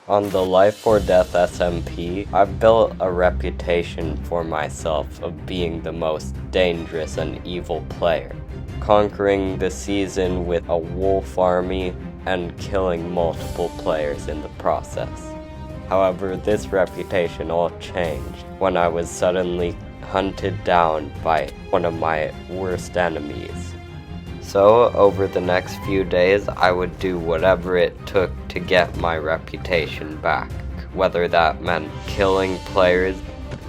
On the Life or Death SMP, I've built a reputation for myself of being the most dangerous and evil player, conquering the season with a wolf army and killing multiple players in the process. However, this reputation all changed when I was suddenly hunted down by one of my worst enemies. So, over the next few days, I would do whatever it took to get my reputation back, whether that meant killing players,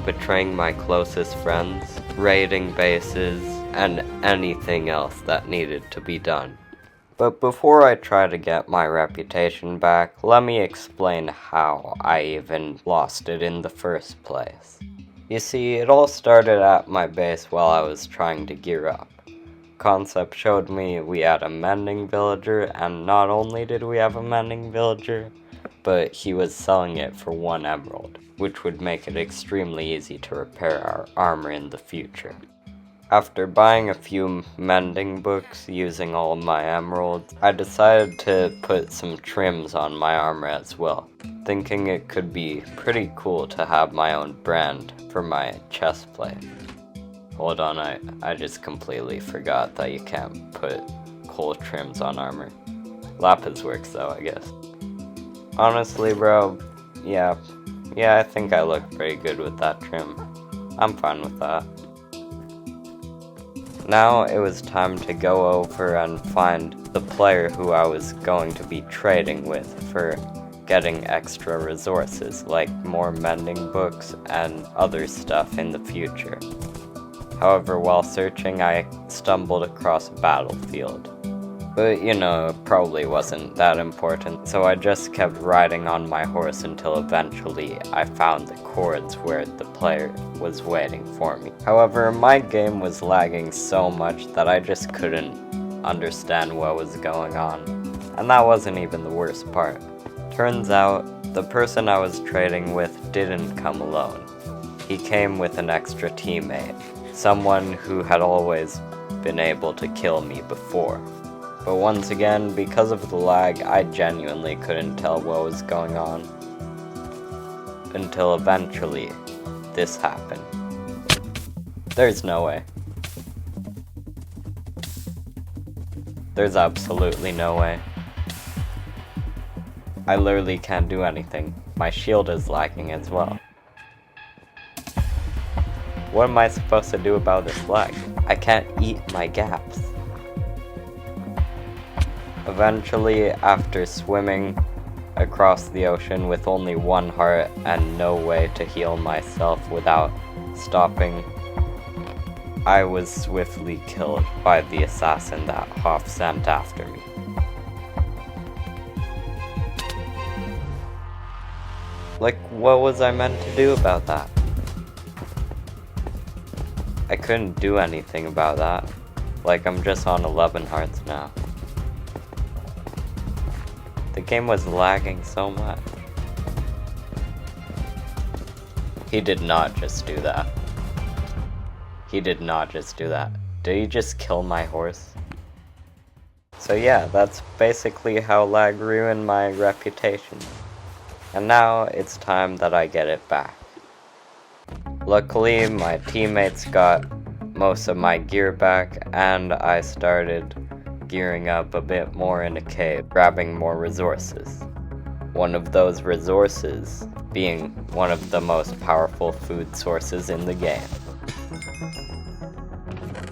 betraying my closest friends, raiding bases, and anything else that needed to be done. But before I try to get my reputation back, let me explain how I even lost it in the first place. You see, it all started at my base while I was trying to gear up. Concept showed me we had a mending villager, and not only did we have a mending villager, but he was selling it for 1 emerald, which would make it extremely easy to repair our armor in the future. After buying a few mending books using all of my emeralds, I decided to put some trims on my armor as well, thinking it could be pretty cool to have my own brand for my chestplate. Hold on, I just completely forgot that you can't put coal trims on armor. Lapis works though, I guess. Honestly, bro, yeah, I think I look pretty good with that trim. I'm fine with that. Now it was time to go over and find the player who I was going to be trading with for getting extra resources, like more mending books and other stuff in the future. However, while searching, I stumbled across a battlefield. But, it probably wasn't that important, so I just kept riding on my horse until eventually I found the cords where the player was waiting for me. However, my game was lagging so much that I just couldn't understand what was going on. And that wasn't even the worst part. Turns out, the person I was trading with didn't come alone. He came with an extra teammate. Someone who had always been able to kill me before. But once again, because of the lag, I genuinely couldn't tell what was going on. Until eventually, this happened. There's no way. There's absolutely no way. I literally can't do anything. My shield is lagging as well. What am I supposed to do about this lag? I can't eat my gaps. Eventually, after swimming across the ocean with only 1 heart and no way to heal myself without stopping, I was swiftly killed by the assassin that Hoff sent after me. Like, what was I meant to do about that? I couldn't do anything about that. Like, I'm just on 11 hearts now. The game was lagging so much. He did not just do that. He did not just do that. Did he just kill my horse? So yeah, that's basically how lag ruined my reputation. And now it's time that I get it back. Luckily, my teammates got most of my gear back, and I started gearing up a bit more in a cave, grabbing more resources. One of those resources being one of the most powerful food sources in the game.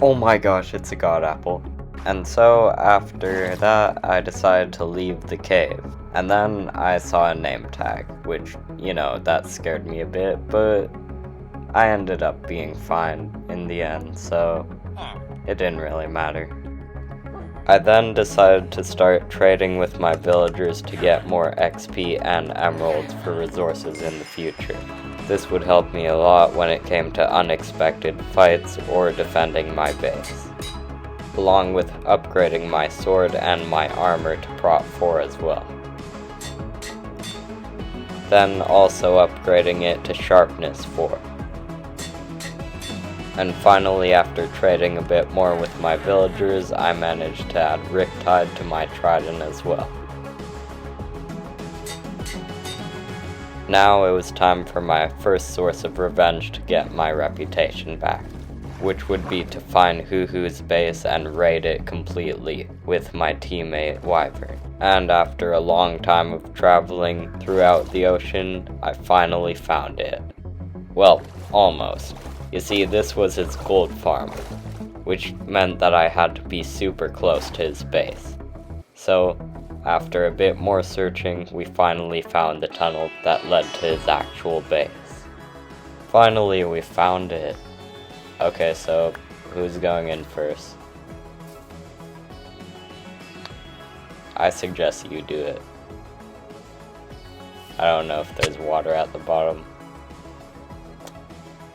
Oh my gosh, it's a god apple. And so after that, I decided to leave the cave. And then I saw a name tag, which, that scared me a bit, but I ended up being fine in the end, so it didn't really matter. I then decided to start trading with my villagers to get more XP and emeralds for resources in the future. This would help me a lot when it came to unexpected fights or defending my base, along with upgrading my sword and my armor to Prot 4 as well. Then also upgrading it to Sharpness 4. And finally, after trading a bit more with my villagers, I managed to add Riptide to my trident as well. Now it was time for my first source of revenge to get my reputation back, which would be to find Hoo-Hoo's base and raid it completely with my teammate Wyvern. And after a long time of traveling throughout the ocean, I finally found it. Well, almost. You see, this was his gold farm, which meant that I had to be super close to his base. So, after a bit more searching, we finally found the tunnel that led to his actual base. Finally, we found it. Okay, so who's going in first? I suggest you do it. I don't know if there's water at the bottom.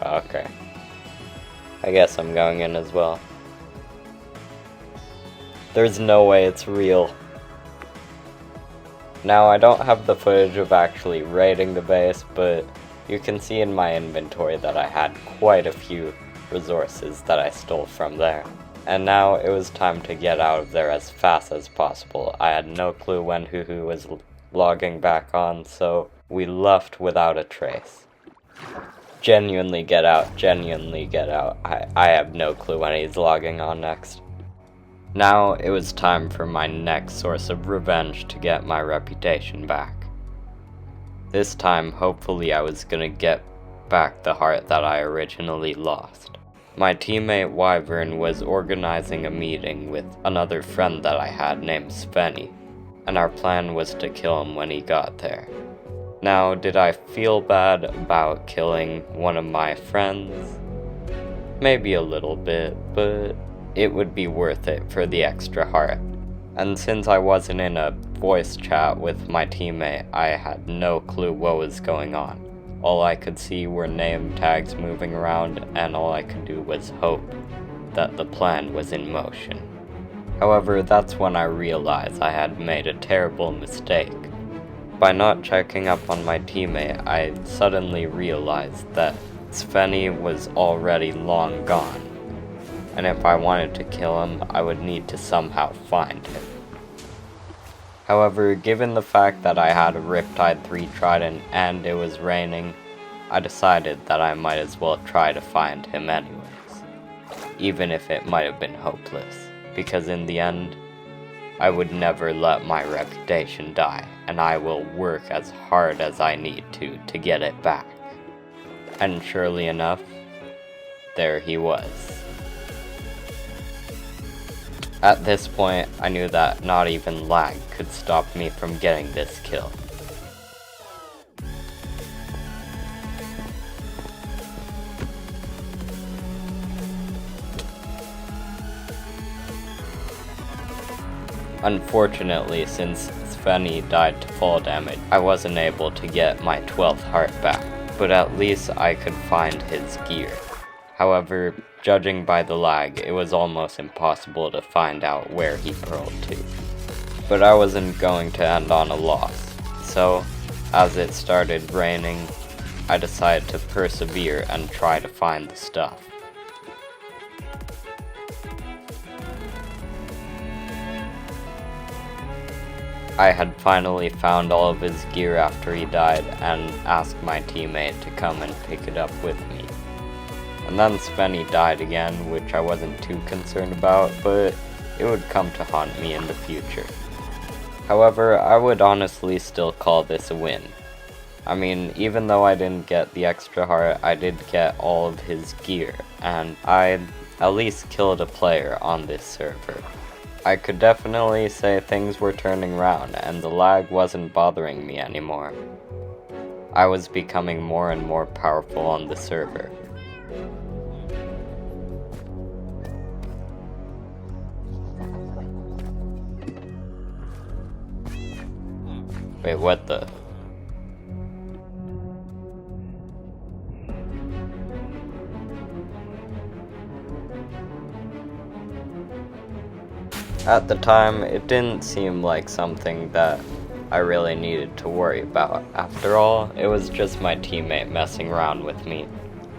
Okay. I guess I'm going in as well. There's no way it's real. Now, I don't have the footage of actually raiding the base, but you can see in my inventory that I had quite a few resources that I stole from there. And now it was time to get out of there as fast as possible. I had no clue when Hoo-Hoo was logging back on, so we left without a trace. Genuinely get out, genuinely get out. I have no clue when he's logging on next. Now it was time for my next source of revenge to get my reputation back. This time, hopefully I was gonna get back the heart that I originally lost. My teammate Wyvern was organizing a meeting with another friend that I had named Svenny, and our plan was to kill him when he got there. Now, did I feel bad about killing one of my friends? Maybe a little bit, but it would be worth it for the extra heart. And since I wasn't in a voice chat with my teammate, I had no clue what was going on. All I could see were name tags moving around, and all I could do was hope that the plan was in motion. However, that's when I realized I had made a terrible mistake. By not checking up on my teammate, I suddenly realized that Svenny was already long gone, and if I wanted to kill him, I would need to somehow find him. However, given the fact that I had a Riptide 3 Trident and it was raining, I decided that I might as well try to find him anyways, even if it might have been hopeless, because in the end, I would never let my reputation die, and I will work as hard as I need to get it back. And surely enough, there he was. At this point, I knew that not even lag could stop me from getting this kill. Unfortunately, since Svenny died to fall damage, I wasn't able to get my 12th heart back, but at least I could find his gear. However, judging by the lag, it was almost impossible to find out where he pearled to. But I wasn't going to end on a loss, so as it started raining, I decided to persevere and try to find the stuff. I had finally found all of his gear after he died and asked my teammate to come and pick it up with me. And then Svenny died again, which I wasn't too concerned about, but it would come to haunt me in the future. However, I would honestly still call this a win. I mean, even though I didn't get the extra heart, I did get all of his gear, and I at least killed a player on this server. I could definitely say things were turning around, and the lag wasn't bothering me anymore. I was becoming more and more powerful on the server. Wait, what the? At the time, it didn't seem like something that I really needed to worry about. After all, it was just my teammate messing around with me.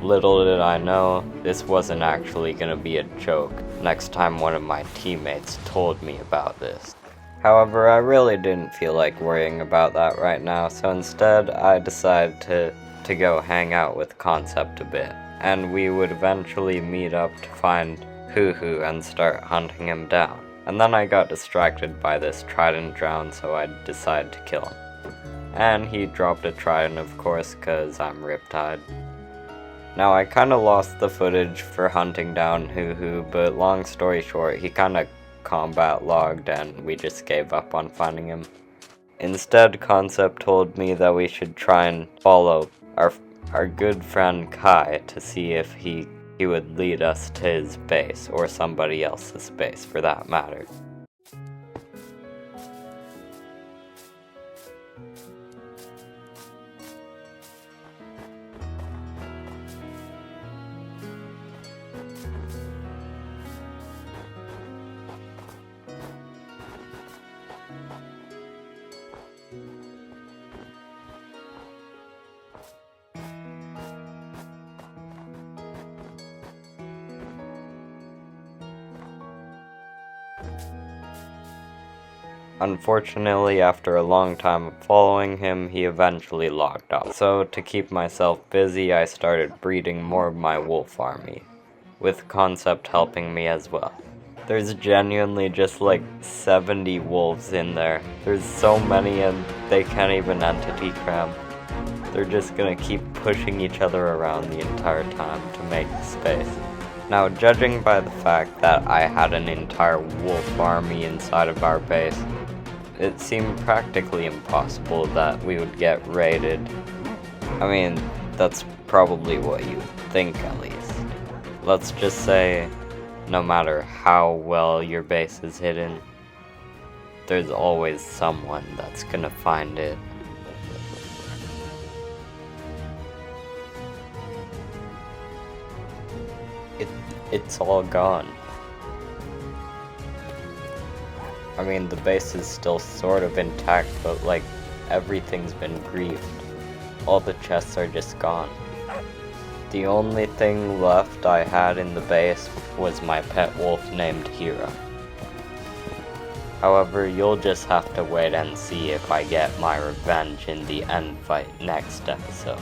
Little did I know, this wasn't actually gonna be a joke next time one of my teammates told me about this. However, I really didn't feel like worrying about that right now, so instead I decided to go hang out with Concept a bit, and we would eventually meet up to find Hoo Hoo and start hunting him down. And then I got distracted by this trident drown, so I decided to kill him. And he dropped a trident, of course, cause I'm Riptide. Now, I kinda lost the footage for hunting down Hoo Hoo, but long story short, he kinda combat logged and we just gave up on finding him. Instead, Concept told me that we should try and follow our good friend Kai to see if he would lead us to his base, or somebody else's base for that matter. Unfortunately, after a long time of following him, he eventually logged off. So, to keep myself busy, I started breeding more of my wolf army, with Concept helping me as well. There's genuinely just like 70 wolves in there. There's so many and they can't even entity cram. They're just gonna keep pushing each other around the entire time to make space. Now, judging by the fact that I had an entire wolf army inside of our base, it seemed practically impossible that we would get raided. I mean, that's probably what you think at least. Let's just say, no matter how well your base is hidden, there's always someone that's gonna find it. It's all gone. I mean, the base is still sort of intact, but like, everything's been griefed. All the chests are just gone. The only thing left I had in the base was my pet wolf named Hero. However, you'll just have to wait and see if I get my revenge in the end fight next episode.